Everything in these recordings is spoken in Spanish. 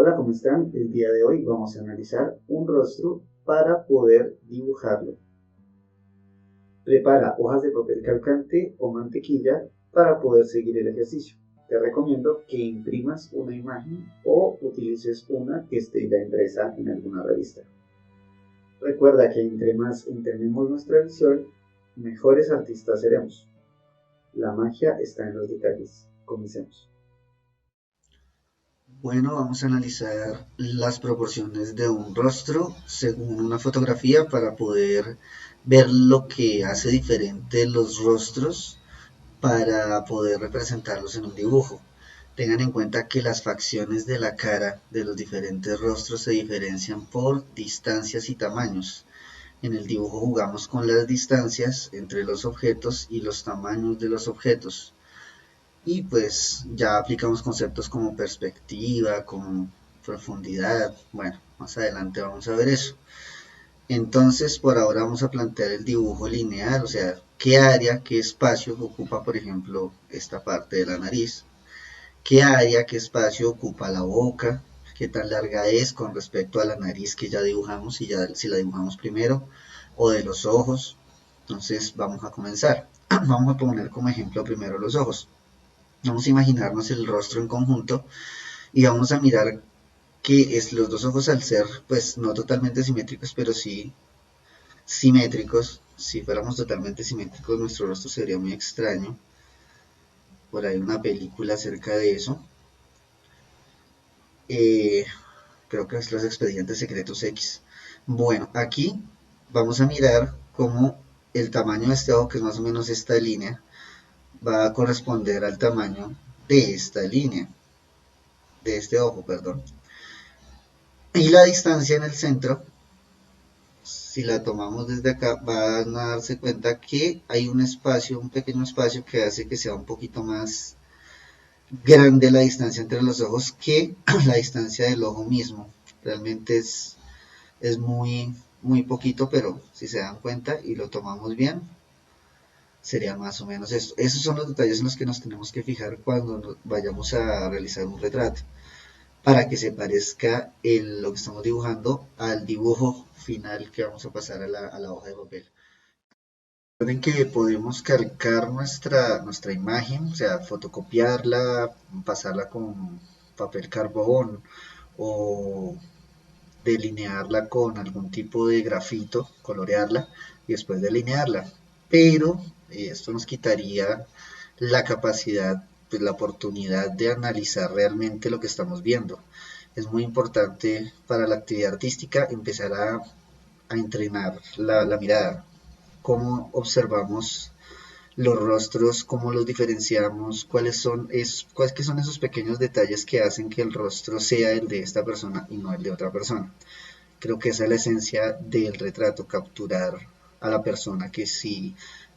Hola, ¿cómo están? El día de hoy vamos a analizar un rostro para poder dibujarlo. Prepara hojas de papel calcante o mantequilla para poder seguir el ejercicio. Te recomiendo que imprimas una imagen o utilices una que esté ya impresa en alguna revista. Recuerda que entre más entrenemos nuestra visión, mejores artistas seremos. La magia está en los detalles. Comencemos. Bueno, vamos a analizar las proporciones de un rostro según una fotografía para poder ver lo que hace diferente los rostros para poder representarlos en un dibujo. Tengan en cuenta que las facciones de la cara de los diferentes rostros se diferencian por distancias y tamaños. En el dibujo jugamos con las distancias entre los objetos y los tamaños de los objetos. Y pues ya aplicamos conceptos como perspectiva, como profundidad. Bueno, más adelante vamos a ver eso. Entonces, por ahora vamos a plantear el dibujo lineal, o sea, qué área, qué espacio ocupa, por ejemplo, esta parte de la nariz, qué área, qué espacio ocupa la boca, qué tan larga es con respecto a la nariz que ya dibujamos, y ya si la dibujamos primero, o de los ojos. Entonces, vamos a comenzar. Vamos a poner como ejemplo primero los ojos. Vamos a imaginarnos el rostro en conjunto y vamos a mirar que los dos ojos, al ser pues no totalmente simétricos, pero sí simétricos, si fuéramos totalmente simétricos nuestro rostro sería muy extraño. Por ahí una película acerca de eso. Eh, Creo que es Los Expedientes Secretos X. Bueno, aquí vamos a mirar cómo el tamaño de este ojo, que es más o menos esta línea, va a corresponder al tamaño de esta línea, de este ojo, perdón. Y la distancia en el centro, si la tomamos desde acá, van a darse cuenta que hay un espacio, un pequeño espacio que hace que sea un poquito más grande la distancia entre los ojos que la distancia del ojo mismo. Realmente es muy poquito, pero si se dan cuenta y lo tomamos bien, sería más o menos esto. Esos son los detalles en los que nos tenemos que fijar cuando vayamos a realizar un retrato, para que se parezca lo que estamos dibujando al dibujo final que vamos a pasar a la hoja de papel. Recuerden que podemos calcar nuestra imagen, o sea, fotocopiarla, pasarla con papel carbón o delinearla con algún tipo de grafito, colorearla y después delinearla. Pero esto nos quitaría la capacidad, pues la oportunidad de analizar realmente lo que estamos viendo. Es muy importante para la actividad artística empezar a entrenar la mirada, cómo observamos los rostros, cómo los diferenciamos, cuáles que son esos pequeños detalles que hacen que el rostro sea el de esta persona y no el de otra persona. Creo que esa es la esencia del retrato, capturar a la persona, que si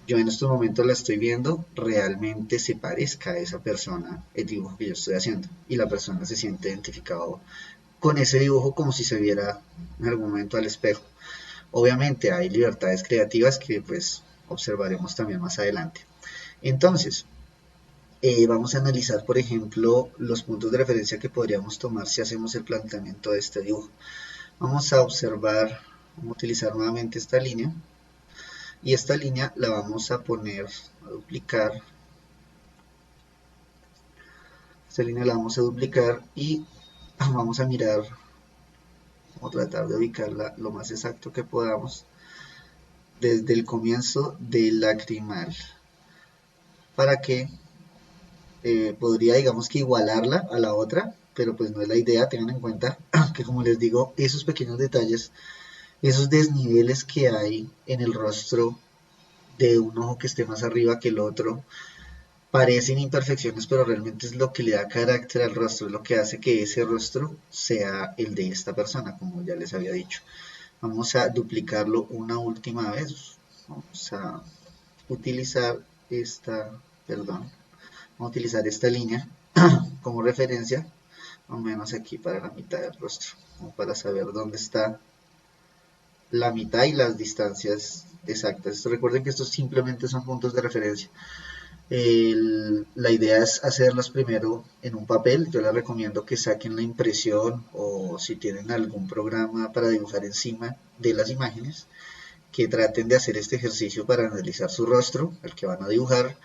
yo en estos momentos la estoy viendo, realmente se parezca a esa persona el dibujo que yo estoy haciendo y la persona se siente identificado con ese dibujo como si se viera en algún momento al espejo. Obviamente hay libertades creativas que pues observaremos también más adelante. Entonces, vamos a analizar, por ejemplo, los puntos de referencia que podríamos tomar si hacemos el planteamiento de este dibujo. Vamos a observar, vamos a utilizar nuevamente esta línea y esta línea la vamos a poner, a duplicar. Esta línea la vamos a duplicar y vamos a mirar, vamos a tratar de ubicarla lo más exacto que podamos desde el comienzo del lacrimal, para que podría, digamos que igualarla a la otra, pero pues no es la idea. Tengan en cuenta que, como les digo, esos pequeños detalles, esos desniveles que hay en el rostro de un ojo que esté más arriba que el otro, parecen imperfecciones, pero realmente es lo que le da carácter al rostro, es lo que hace que ese rostro sea el de esta persona, como ya les había dicho. Vamos a duplicarlo una última vez. Vamos a utilizar esta, perdón, vamos a utilizar esta línea como referencia, más o menos aquí para la mitad del rostro, como para saber dónde está la mitad y las distancias exactas. Recuerden que estos simplemente son puntos de referencia. La idea es hacerlas primero en un papel. Yo les recomiendo que saquen la impresión o si tienen algún programa para dibujar encima de las imágenes, que traten de hacer este ejercicio para analizar su rostro, el que van a dibujar,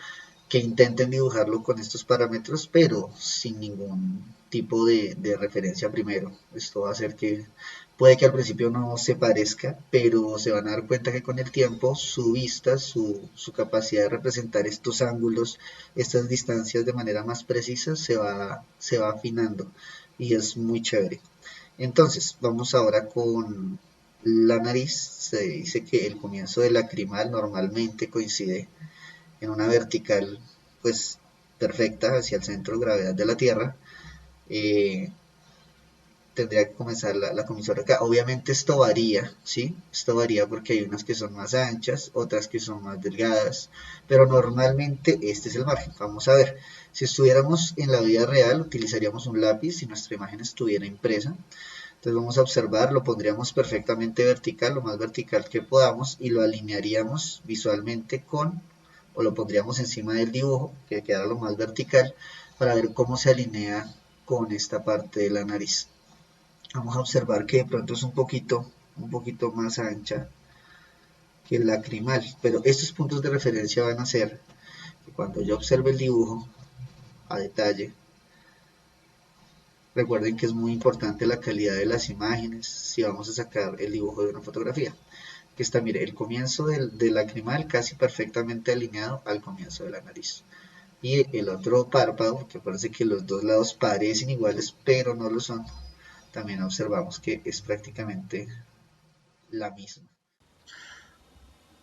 que intenten dibujarlo con estos parámetros, pero sin ningún tipo de referencia primero. Esto va a hacer que puede que al principio no se parezca, pero se van a dar cuenta que con el tiempo su vista, su capacidad de representar estos ángulos, estas distancias de manera más precisa, se va afinando y es muy chévere. Entonces, vamos ahora con la nariz. Se dice que el comienzo del lacrimal normalmente coincide en una vertical pues perfecta hacia el centro de gravedad de la Tierra. eh, Tendría que comenzar la comisura acá. Obviamente esto varía, ¿sí? Esto varía porque hay unas que son más anchas, otras que son más delgadas, pero normalmente este es el margen. Vamos a ver, si estuviéramos en la vida real, utilizaríamos un lápiz si nuestra imagen estuviera impresa. Entonces vamos a observar, lo pondríamos perfectamente vertical, lo más vertical que podamos, y lo alinearíamos visualmente con, o lo pondríamos encima del dibujo, que quedara lo más vertical, para ver cómo se alinea con esta parte de la nariz. Vamos a observar que de pronto es un poquito más ancha que el lacrimal, pero estos puntos de referencia van a ser que cuando yo observe el dibujo a detalle, recuerden que es muy importante la calidad de las imágenes si vamos a sacar el dibujo de una fotografía. Que está, mire, el comienzo del lacrimal casi perfectamente alineado al comienzo de la nariz. Y el otro párpado, que parece que los dos lados parecen iguales, pero no lo son, también observamos que es prácticamente la misma.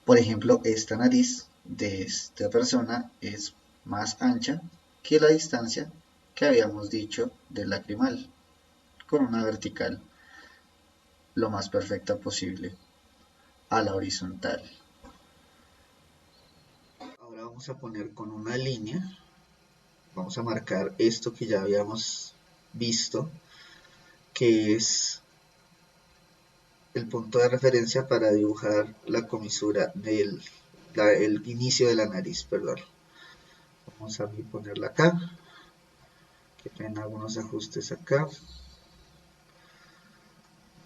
Por ejemplo, esta nariz de esta persona es más ancha que la distancia que habíamos dicho del lacrimal, con una vertical lo más perfecta posible a la horizontal. Ahora vamos a poner con una línea, vamos a marcar esto que ya habíamos visto, que es el punto de referencia para dibujar la comisura el inicio de la nariz, perdón. Vamos a ponerla acá, que tienen algunos ajustes acá,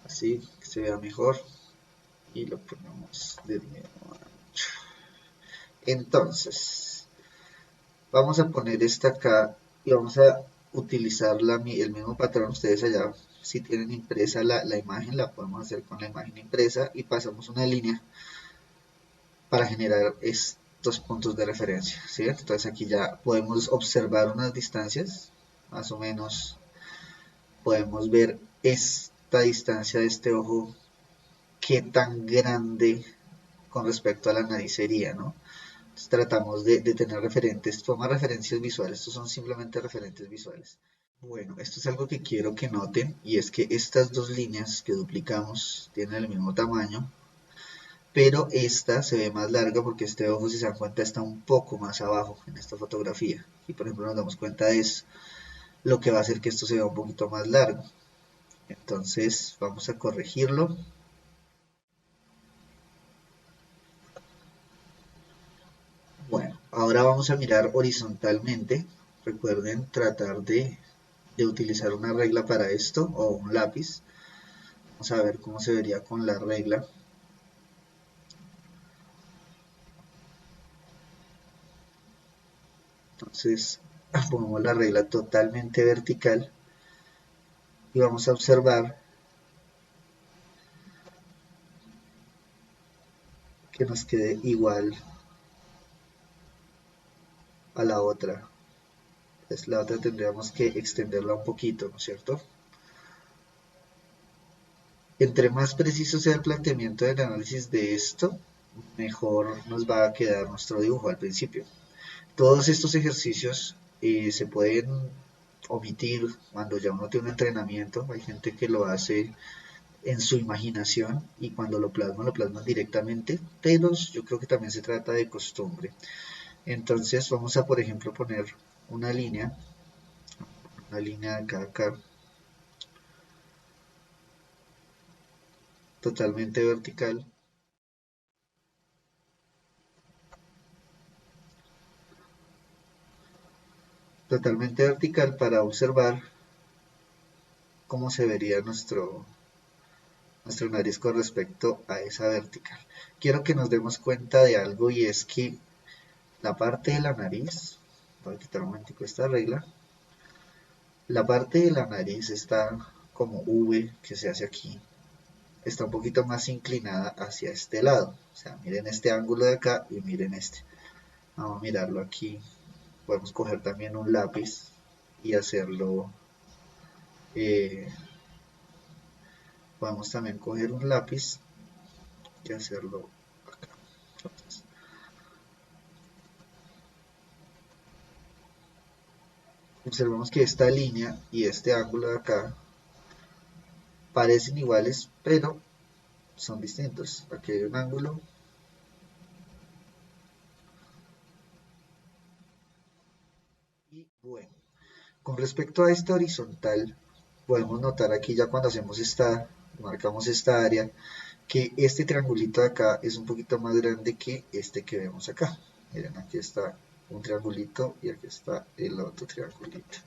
así que se vea mejor, y lo ponemos del mismo ancho. Entonces, vamos a poner esta acá y vamos a utilizar el mismo patrón. Ustedes allá, si tienen impresa la imagen, la podemos hacer con la imagen impresa y pasamos una línea para generar estos puntos de referencia, ¿sí? Entonces aquí ya podemos observar unas distancias, más o menos podemos ver esta distancia de este ojo, qué tan grande con respecto a la nariz sería, ¿no? Entonces tratamos de tener referentes, tomar referencias visuales, estos son simplemente referentes visuales. Bueno, esto es algo que quiero que noten y es que estas dos líneas que duplicamos tienen el mismo tamaño, pero esta se ve más larga porque este ojo, si se dan cuenta, está un poco más abajo en esta fotografía. Y por ejemplo nos damos cuenta de eso, lo que va a hacer que esto se vea un poquito más largo. Entonces vamos a corregirlo. Bueno, ahora vamos a mirar horizontalmente. Recuerden tratar de utilizar una regla para esto o un lápiz. Vamos a ver cómo se vería con la regla. Entonces ponemos la regla totalmente vertical y vamos a observar que nos quede igual a la otra. Pues la otra tendríamos que extenderla un poquito, ¿no es cierto? Entre más preciso sea el planteamiento del análisis de esto, mejor nos va a quedar nuestro dibujo al principio. Todos estos ejercicios se pueden omitir cuando ya uno tiene un entrenamiento. Hay gente que lo hace en su imaginación y cuando lo plasman directamente, pero yo creo que también se trata de costumbre. Entonces vamos a, por ejemplo, poner una línea de acá a acá, totalmente vertical. totalmente vertical para observar cómo se vería nuestro nariz con respecto a esa vertical. Quiero que nos demos cuenta de algo y es que la parte de la nariz, voy a quitar un momentico esta regla, la parte de la nariz está como V que se hace aquí, está un poquito más inclinada hacia este lado. O sea, miren este ángulo de acá y miren este. Vamos a mirarlo aquí. Podemos coger también un lápiz y hacerlo. eh, Podemos también coger un lápiz y hacerlo acá. Entonces, observamos que esta línea y este ángulo de acá parecen iguales, pero son distintos. Aquí hay un ángulo y bueno. Con respecto a esta horizontal, podemos notar aquí ya cuando hacemos marcamos esta área, que este triangulito de acá es un poquito más grande que este que vemos acá. Miren, aquí está un triangulito y aquí está el otro triangulito.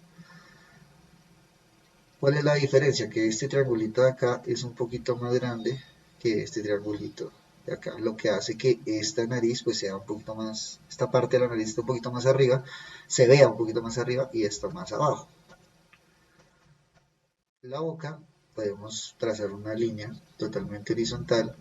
¿Cuál es la diferencia? Que este triangulito de acá es un poquito más grande que este triangulito de acá, lo que hace que esta nariz pues sea un poquito más, esta parte de la nariz esté un poquito más arriba, se vea un poquito más arriba y esta más abajo. La boca, podemos trazar una línea totalmente horizontal,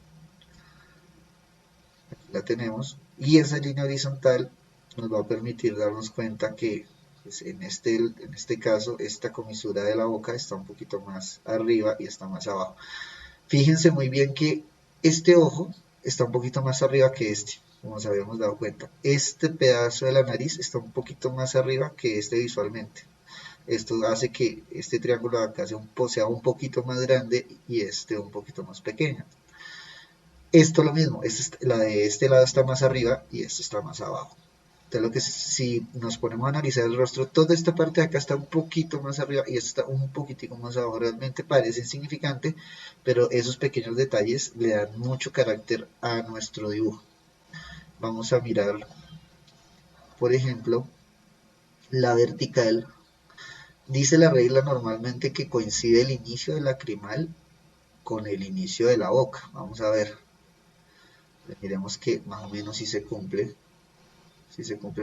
aquí la tenemos, y esa línea horizontal nos va a permitir darnos cuenta que pues, en este caso esta comisura de la boca está un poquito más arriba y está más abajo. Fíjense muy bien que este ojo está un poquito más arriba que este, como nos habíamos dado cuenta. Este pedazo de la nariz está un poquito más arriba que este visualmente. Esto hace que este triángulo de acá sea un poquito más grande y este un poquito más pequeño. Esto lo mismo, la de este lado está más arriba y esto está más abajo. Entonces, si nos ponemos a analizar el rostro, toda esta parte de acá está un poquito más arriba y esta está un poquitico más abajo. Realmente parece insignificante, pero esos pequeños detalles le dan mucho carácter a nuestro dibujo. Vamos a mirar, por ejemplo, la vertical. Dice la regla normalmente que coincide el inicio del lacrimal con el inicio de la boca. Vamos a ver. Miremos que más o menos si se cumple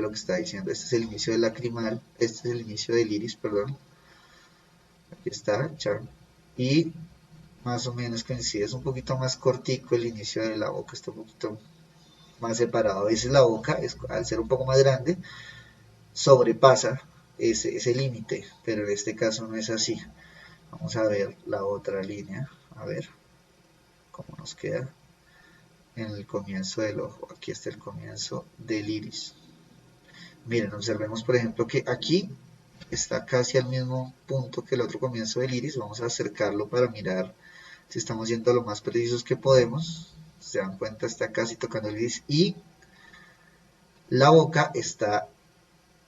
lo que está diciendo. Este es el inicio del lacrimal, este es el inicio del iris, perdón. Aquí está, charm. Y más o menos coincide, es un poquito más cortico el inicio de la boca, está un poquito más separado. A veces la boca, al ser un poco más grande, sobrepasa ese límite, pero en este caso no es así. Vamos a ver la otra línea, a ver cómo nos queda en el comienzo del ojo. Aquí está el comienzo del iris. Miren, observemos por ejemplo que aquí está casi al mismo punto que el otro comienzo del iris. Vamos a acercarlo para mirar si estamos siendo lo más precisos que podemos. Se dan cuenta, está casi tocando el iris y la boca está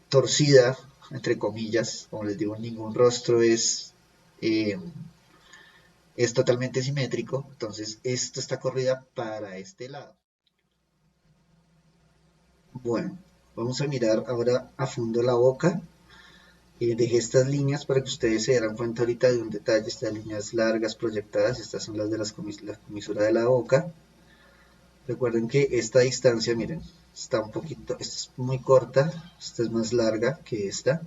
torcida, entre comillas. Como les digo, ningún rostro es totalmente simétrico. Entonces, esto está corrida para este lado. Bueno, vamos a mirar ahora a fondo la boca. Dejé estas líneas para que ustedes se dieran cuenta ahorita de un detalle. Estas líneas largas proyectadas, estas son las de la comisura de la boca. Recuerden que esta distancia, miren, está un poquito, esta es muy corta, esta es más larga que esta.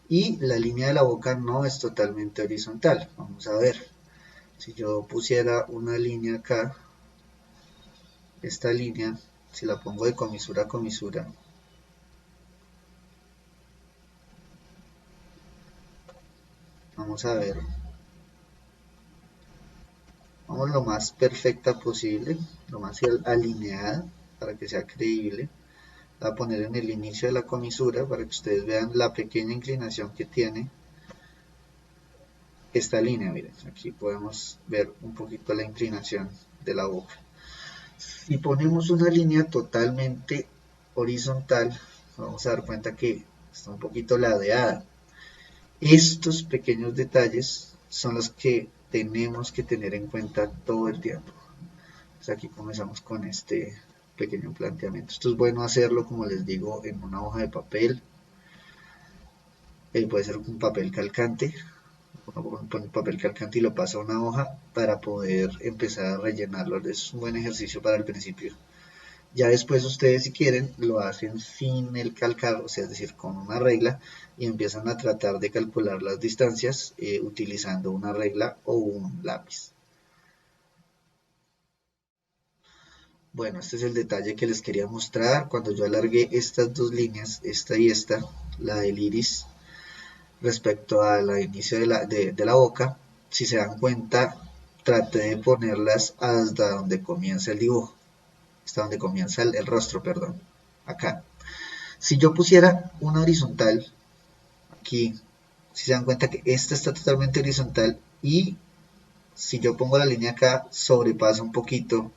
Y la línea de la boca no es totalmente horizontal. Vamos a ver, si yo pusiera una línea acá, esta línea, si la pongo de comisura a comisura, vamos a ver, vamos lo más perfecta posible, lo más alineada para que sea creíble. La voy a poner en el inicio de la comisura para que ustedes vean la pequeña inclinación que tiene esta línea. Miren, aquí podemos ver un poquito la inclinación de la boca. Si ponemos una línea totalmente horizontal, vamos a dar cuenta que está un poquito ladeada. Estos pequeños detalles son los que tenemos que tener en cuenta todo el tiempo. Pues aquí comenzamos con este pequeño planteamiento. Esto es bueno hacerlo, como les digo, en una hoja de papel, puede ser con papel calcante. Uno pone papel calcante y lo pasa a una hoja para poder empezar a rellenarlo. Es un buen ejercicio para el principio. Ya después ustedes, si quieren, lo hacen sin el calcar, o sea, es decir, con una regla, y empiezan a tratar de calcular las distancias utilizando una regla o un lápiz. Bueno, este es el detalle que les quería mostrar. Cuando yo alargué estas dos líneas, esta y esta, la del iris respecto al inicio de la boca, si se dan cuenta, traté de ponerlas hasta donde comienza el dibujo, hasta donde comienza el rostro, perdón, acá. Si yo pusiera una horizontal, aquí, si se dan cuenta que esta está totalmente horizontal y si yo pongo la línea acá, sobrepasa un poquito,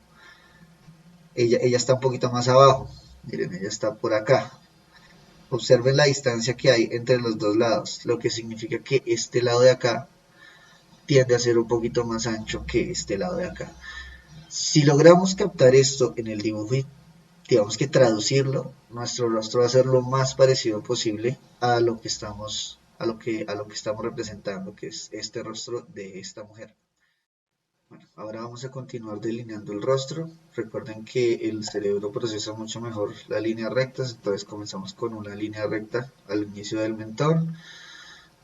ella está un poquito más abajo, miren, ella está por acá. Observen la distancia que hay entre los dos lados, lo que significa que este lado de acá tiende a ser un poquito más ancho que este lado de acá. Si logramos captar esto en el dibujo y digamos que traducirlo, nuestro rostro va a ser lo más parecido posible a lo que estamos, a lo que estamos representando, que es este rostro de esta mujer. Bueno, ahora vamos a continuar delineando el rostro. Recuerden que el cerebro procesa mucho mejor las líneas rectas, entonces comenzamos con una línea recta al inicio del mentón,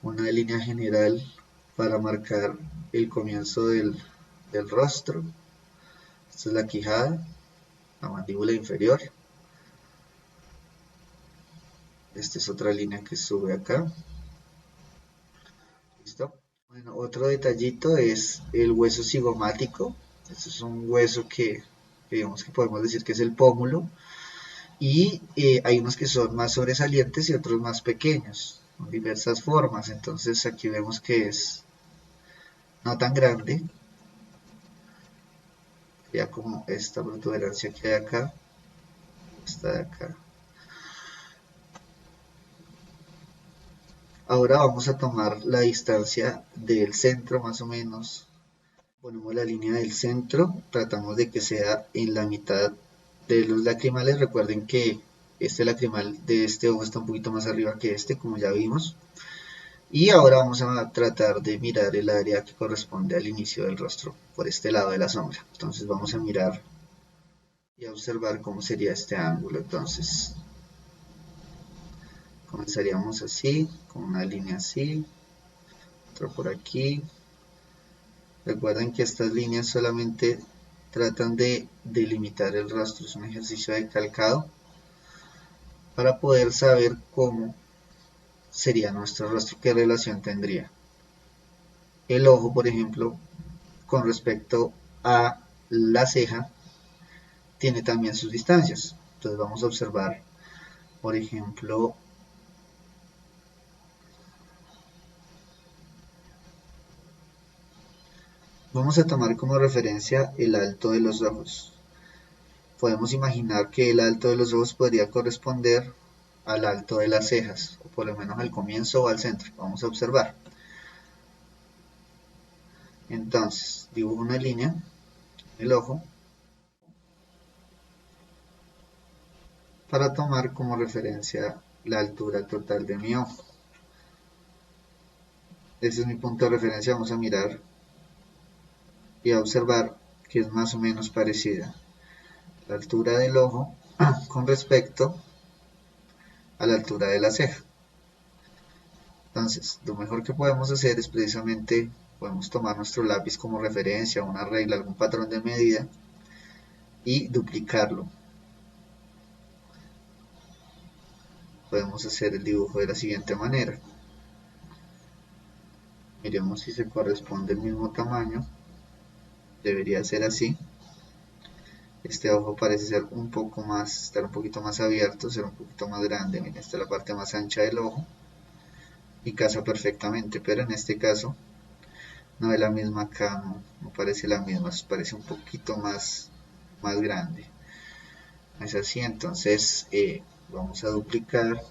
una línea general para marcar el comienzo del rostro. Esta es la quijada, la mandíbula inferior. Esta es otra línea que sube acá. ¿Listo? Bueno, otro detallito es el hueso cigomático. Este es un hueso que digamos que podemos decir que es el pómulo. Y hay unos que son más sobresalientes y otros más pequeños, con diversas formas. Entonces aquí vemos que es no tan grande, ya como esta protuberancia que hay acá, esta de acá. Ahora vamos a tomar la distancia del centro más o menos. Ponemos la línea del centro, tratamos de que sea en la mitad de los lacrimales. Recuerden que este lacrimal de este ojo está un poquito más arriba que este, como ya vimos. Y ahora vamos a tratar de mirar el área que corresponde al inicio del rostro, por este lado de la sombra. Entonces vamos a mirar y a observar cómo sería este ángulo. Entonces comenzaríamos así, con una línea así, otra por aquí. Recuerden que estas líneas solamente tratan de delimitar el rostro, es un ejercicio de calcado para poder saber cómo sería nuestro rostro, qué relación tendría. El ojo, por ejemplo, con respecto a la ceja, tiene también sus distancias. Entonces vamos a observar, por ejemplo, vamos a tomar como referencia el alto de los ojos. Podemos imaginar que el alto de los ojos podría corresponder al alto de las cejas, o por lo menos al comienzo o al centro. Vamos a observar. Entonces, dibujo una línea en el ojo para tomar como referencia la altura total de mi ojo. Ese es mi punto de referencia. Vamos a mirar y a observar que es más o menos parecida la altura del ojo con respecto a la altura de la ceja. Entonces, lo mejor que podemos hacer es precisamente, podemos tomar nuestro lápiz como referencia, una regla, algún patrón de medida y duplicarlo. Podemos hacer el dibujo de la siguiente manera. Miremos si se corresponde el mismo tamaño. Debería ser así. Este ojo parece ser un poco más, estar un poquito más abierto, ser un poquito más grande. Miren, esta es la parte más ancha del ojo y casa perfectamente, pero en este caso no es la misma acá, no parece la misma, parece un poquito más grande. Es así, entonces vamos a duplicar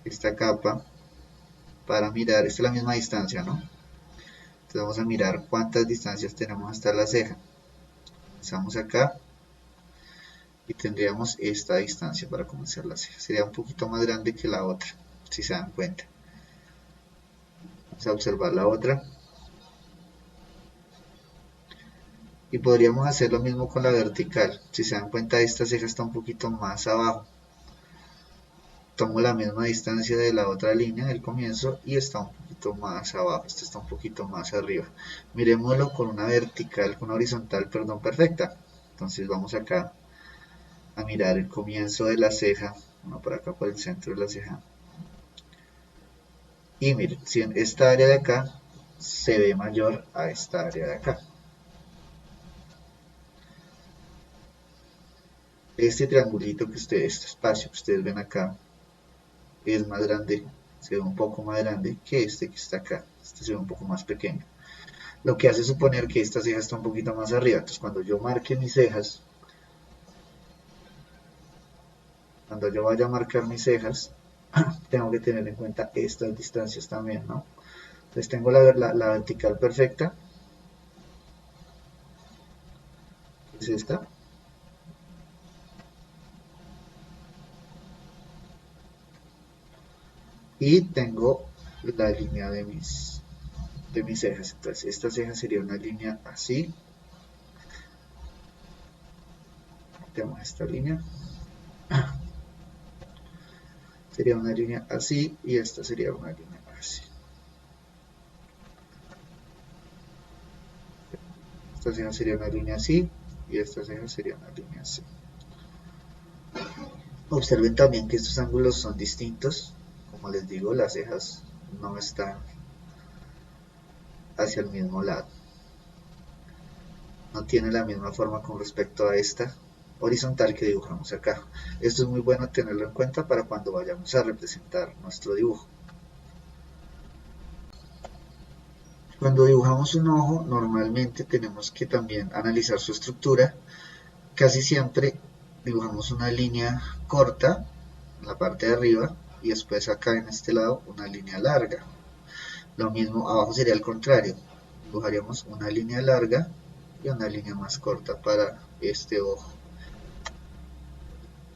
esta capa para mirar, esta es la misma distancia, ¿no? Entonces vamos a mirar cuántas distancias tenemos hasta la ceja. Comenzamos acá y tendríamos esta distancia para comenzar la ceja. Sería un poquito más grande que la otra, si se dan cuenta. Vamos a observar la otra. Y podríamos hacer lo mismo con la vertical. Si se dan cuenta, esta ceja está un poquito más abajo. Tomo la misma distancia de la otra línea del comienzo y está un poquito más abajo. Esta está un poquito más arriba. Miremoslo con una vertical, con una horizontal, perdón, perfecta. Entonces vamos acá a mirar el comienzo de la ceja. Bueno, por acá por el centro de la ceja. Y miren, si en esta área de acá se ve mayor a esta área de acá. Este triangulito que ustedes, este espacio que ustedes ven acá, es más grande, se ve un poco más grande que este que está acá. Este se ve un poco más pequeño. Lo que hace suponer que esta ceja está un poquito más arriba. Entonces cuando yo marque mis cejas, cuando yo vaya a marcar mis cejas, tengo que tener en cuenta estas distancias también, ¿no? Entonces tengo la vertical perfecta, que es esta. Y tengo la línea de mis cejas. Entonces esta ceja sería una línea así. Tenemos esta línea. Sería una línea así y esta sería una línea así. Esta ceja sería una línea así y esta ceja sería una línea así. Observen también que estos ángulos son distintos. Como les digo, las cejas no están hacia el mismo lado. No tiene la misma forma con respecto a esta horizontal que dibujamos acá. Esto es muy bueno tenerlo en cuenta para cuando vayamos a representar nuestro dibujo. Cuando dibujamos un ojo, normalmente tenemos que también analizar su estructura. Casi siempre dibujamos una línea corta en la parte de arriba y después acá en este lado una línea larga. Lo mismo abajo sería al contrario, dibujaríamos una línea larga y una línea más corta para este ojo.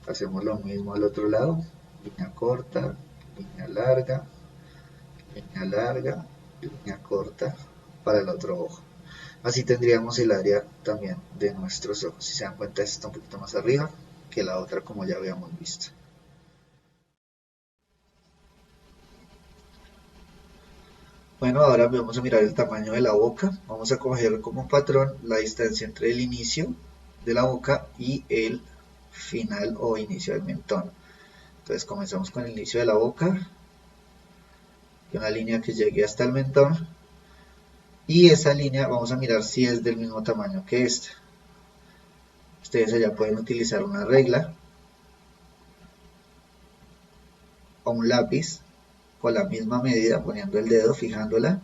Hacemos lo mismo al otro lado, línea corta, línea larga, línea corta para el otro ojo. Así tendríamos el área también de nuestros ojos. Si se dan cuenta, esta está un poquito más arriba que la otra, como ya habíamos visto. Bueno, ahora vamos a mirar el tamaño de la boca. Vamos a coger como patrón la distancia entre el inicio de la boca y el final o inicio del mentón. Entonces comenzamos con el inicio de la boca, una línea que llegue hasta el mentón, y esa línea vamos a mirar si es del mismo tamaño que esta. Ustedes allá pueden utilizar una regla o un lápiz con la misma medida, poniendo el dedo, fijándola,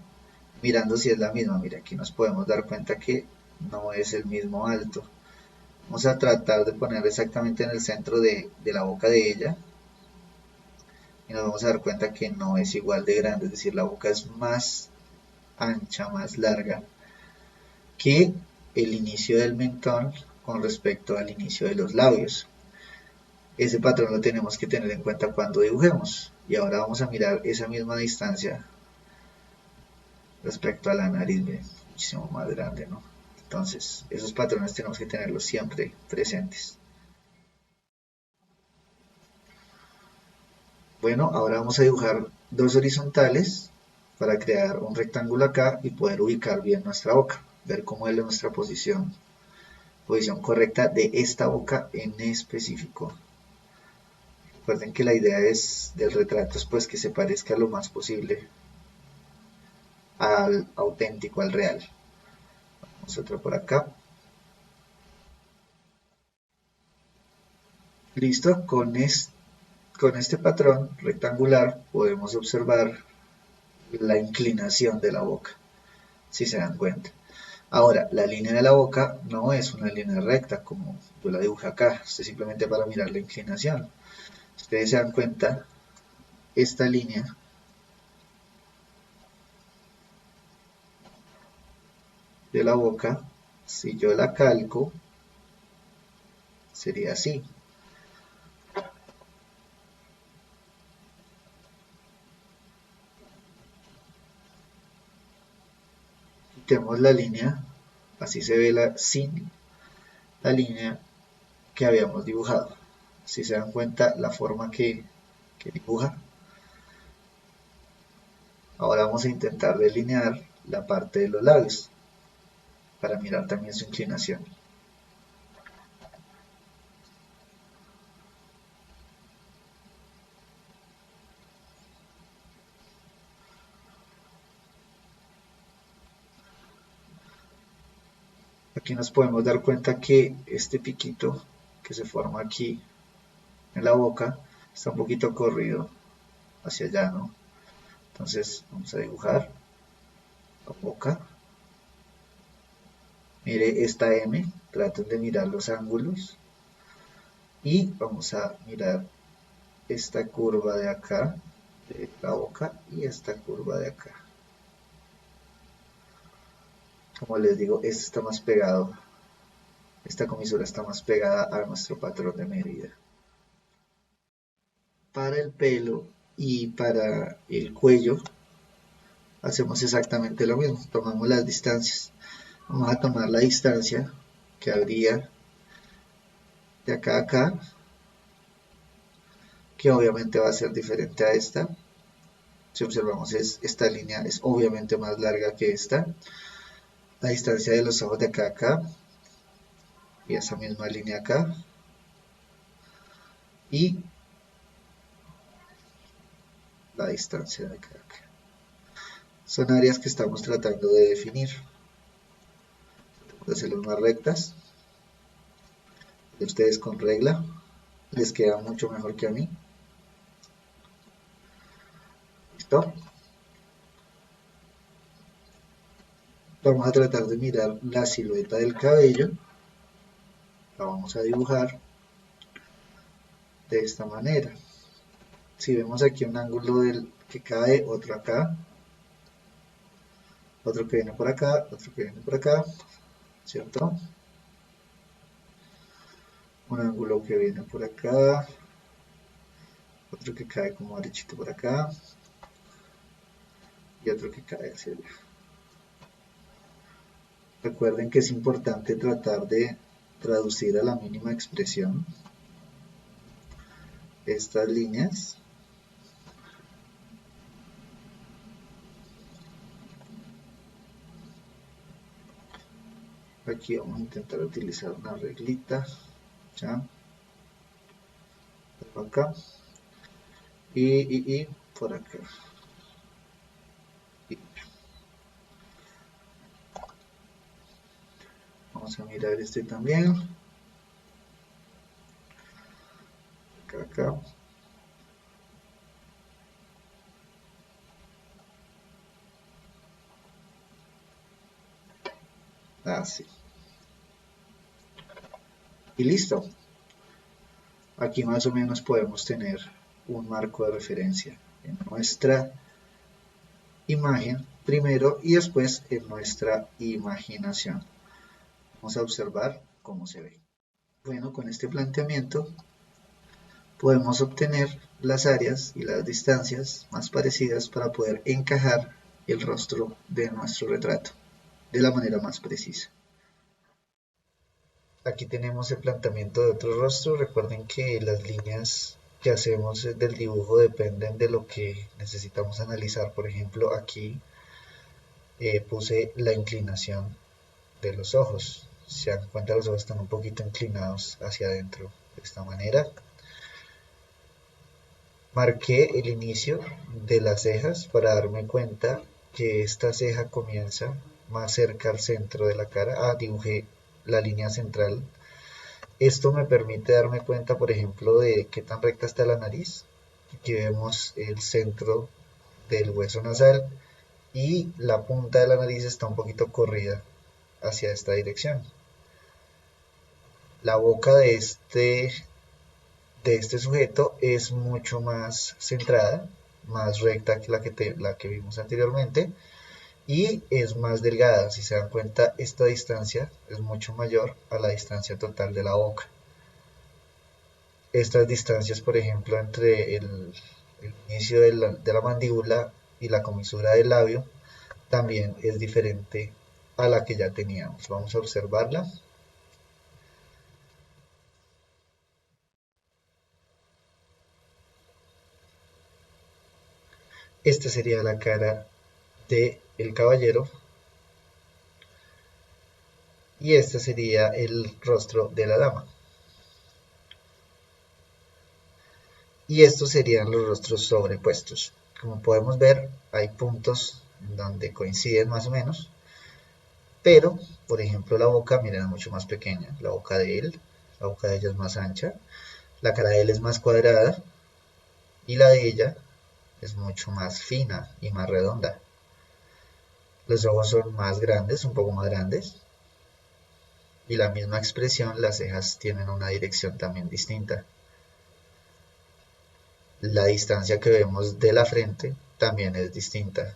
mirando si es la misma. Mira, aquí nos podemos dar cuenta que no es el mismo alto. Vamos a tratar de poner exactamente en el centro de la boca de ella y nos vamos a dar cuenta que no es igual de grande, es decir, la boca es más ancha, más larga que el inicio del mentón con respecto al inicio de los labios. Ese patrón lo tenemos que tener en cuenta cuando dibujemos. Y ahora vamos a mirar esa misma distancia respecto a la nariz, miren, muchísimo más grande, ¿no? Entonces, esos patrones tenemos que tenerlos siempre presentes. Bueno, ahora vamos a dibujar dos horizontales para crear un rectángulo acá y poder ubicar bien nuestra boca, ver cómo es nuestra posición correcta de esta boca en específico. Recuerden que la idea del retrato es pues que se parezca lo más posible al auténtico, al real. Vamos a otro por acá. Listo, con este patrón rectangular podemos observar la inclinación de la boca, si se dan cuenta. Ahora, la línea de la boca no es una línea recta como yo la dibujé acá, esto es simplemente para mirar la inclinación. Si ustedes se dan cuenta, esta línea de la boca, si yo la calco, sería así. quitemos la línea, así se ve sin la línea que habíamos dibujado. Si se dan cuenta la forma que dibuja. Ahora vamos a intentar delinear la parte de los labios para mirar también su inclinación. Aquí nos podemos dar cuenta que este piquito que se forma aquí en la boca está un poquito corrido hacia allá, ¿no? Entonces vamos a dibujar la boca. Mire esta M, traten de mirar los ángulos. Y vamos a mirar esta curva de acá, de la boca, y esta curva de acá. Como les digo, este está más pegado, esta comisura está más pegada a nuestro patrón de medida. Para el pelo y para el cuello hacemos exactamente lo mismo, tomamos las distancias. Vamos a tomar la distancia que habría de acá a acá, que obviamente va a ser diferente a esta. Si observamos, esta línea es obviamente más larga que esta. La distancia de los ojos de acá a acá, y esa misma línea acá, y la distancia de acá a acá. Son áreas que estamos tratando de definir. De hacerlas más rectas. Ustedes con regla les queda mucho mejor que a mí. ¿Listo? Vamos a tratar de mirar la silueta del cabello. La vamos a dibujar de esta manera. Si vemos aquí un ángulo que cae, otro acá, otro que viene por acá, otro que viene por acá, ¿cierto? Un ángulo que viene por acá, otro que cae como derechito por acá, y otro que cae hacia allá. Recuerden que es importante tratar de traducir a la mínima expresión estas líneas. Aquí vamos a intentar utilizar una reglita, ya, por acá, y por acá. Vamos a mirar este también. Acá. Así. Y listo. Aquí más o menos podemos tener un marco de referencia en nuestra imagen primero y después en nuestra imaginación. Vamos a observar cómo se ve. Bueno, con este planteamiento podemos obtener las áreas y las distancias más parecidas para poder encajar el rostro de nuestro retrato de la manera más precisa. Aquí tenemos el planteamiento de otro rostro. Recuerden que las líneas que hacemos del dibujo dependen de lo que necesitamos analizar. Por ejemplo, aquí puse la inclinación de los ojos. Si se dan cuenta, los ojos están un poquito inclinados hacia adentro de esta manera. Marqué el inicio de las cejas para darme cuenta que esta ceja comienza más cerca al centro de la cara. Dibujé la línea central. Esto me permite darme cuenta, por ejemplo, de qué tan recta está la nariz. Aquí vemos el centro del hueso nasal y la punta de la nariz está un poquito corrida hacia esta dirección. La boca de este sujeto es mucho más centrada, más recta que la que vimos anteriormente, y es más delgada. Si se dan cuenta, esta distancia es mucho mayor a la distancia total de la boca. Estas distancias, por ejemplo, entre el inicio de la mandíbula y la comisura del labio, también es diferente a la que ya teníamos. Vamos a observarla. Esta sería la cara de el caballero y este sería el rostro de la dama. Y estos serían los rostros sobrepuestos. Como podemos ver, hay puntos donde coinciden más o menos, pero, por ejemplo, la boca, miren, es mucho más pequeña. La boca de él, la boca de ella es más ancha, la cara de él es más cuadrada y la de ella es mucho más fina y más redonda. Los ojos son más grandes, un poco más grandes, y la misma expresión, las cejas tienen una dirección también distinta. La distancia que vemos de la frente también es distinta.